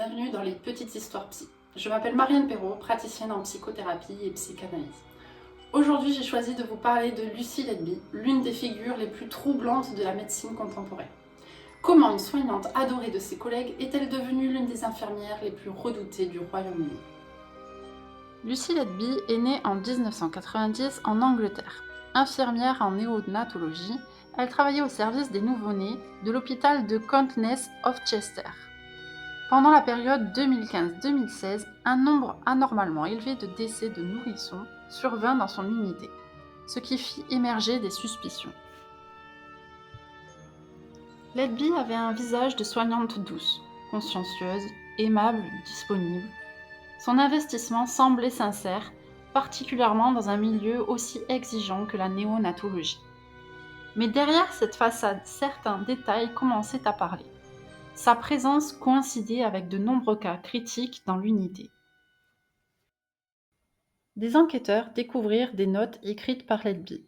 bienvenue dans les Petites Histoires Psy. Je m'appelle Marianne Perrault, praticienne en psychothérapie et psychanalyse. Aujourd'hui, j'ai choisi de vous parler de Lucy Letby, l'une des figures les plus troublantes de la médecine contemporaine. Comment une soignante adorée de ses collègues est-elle devenue l'une des infirmières les plus redoutées du Royaume-Uni? Lucy Letby est née en 1990 en Angleterre. Infirmière en néonatologie, elle travaillait au service des nouveau-nés de l'hôpital de Countess of Chester. Pendant la période 2015-2016, un nombre anormalement élevé de décès de nourrissons survint dans son unité, ce qui fit émerger des suspicions. Letby avait un visage de soignante douce, consciencieuse, aimable, disponible. Son investissement semblait sincère, particulièrement dans un milieu aussi exigeant que la néonatologie. Mais derrière cette façade, certains détails commençaient à parler. Sa présence coïncidait avec de nombreux cas critiques dans l'unité. Des enquêteurs découvrirent des notes écrites par Letby.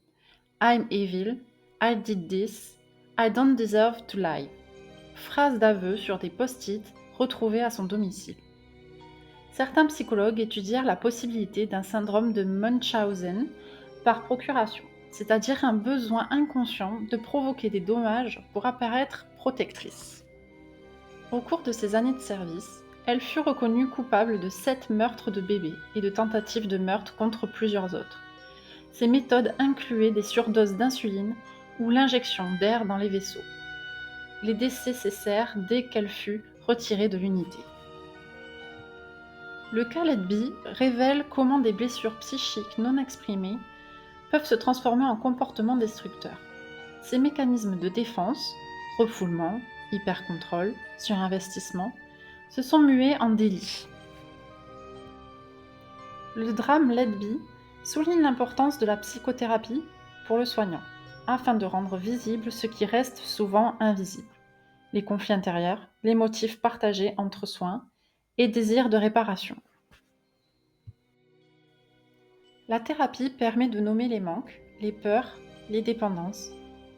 I'm evil, I did this, I don't deserve to live. Phrases d'aveu sur des post-it retrouvés à son domicile. Certains psychologues étudièrent la possibilité d'un syndrome de Munchausen par procuration, c'est-à-dire un besoin inconscient de provoquer des dommages pour apparaître protectrice. Au cours de ses années de service, elle fut reconnue coupable de 7 meurtres de bébés et de tentatives de meurtre contre plusieurs autres. Ces méthodes incluaient des surdoses d'insuline ou l'injection d'air dans les vaisseaux. Les décès cessèrent dès qu'elle fut retirée de l'unité. Le cas Letby révèle comment des blessures psychiques non exprimées peuvent se transformer en comportements destructeurs. Ces mécanismes de défense, refoulement, hypercontrôle, surinvestissement, se sont mués en délit. Le drame Letby souligne l'importance de la psychothérapie pour le soignant, afin de rendre visible ce qui reste souvent invisible, les conflits intérieurs, les motifs partagés entre soins et désir de réparation. La thérapie permet de nommer les manques, les peurs, les dépendances.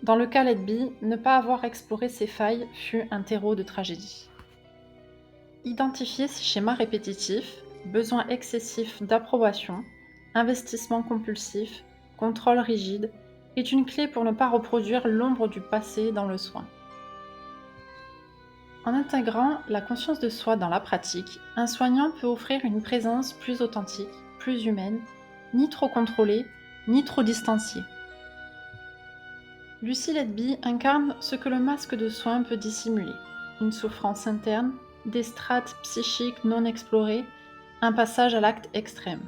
Dans le cas Letby, ne pas avoir exploré ces failles fut un terreau de tragédie. Identifier ces schémas répétitifs, besoin excessif d'approbation, investissement compulsif, contrôle rigide, est une clé pour ne pas reproduire l'ombre du passé dans le soin. En intégrant la conscience de soi dans la pratique, un soignant peut offrir une présence plus authentique, plus humaine, ni trop contrôlée, ni trop distanciée. Lucy Letby incarne ce que le masque de soins peut dissimuler, une souffrance interne, des strates psychiques non explorées, un passage à l'acte extrême.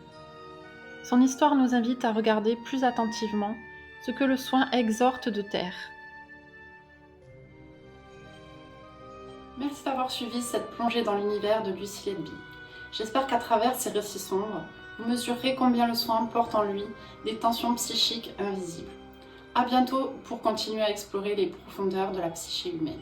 Son histoire nous invite à regarder plus attentivement ce que le soin exhorte de taire. Merci d'avoir suivi cette plongée dans l'univers de Lucy Letby. J'espère qu'à travers ces récits sombres, vous mesurerez combien le soin porte en lui des tensions psychiques invisibles. À bientôt pour continuer à explorer les profondeurs de la psyché humaine.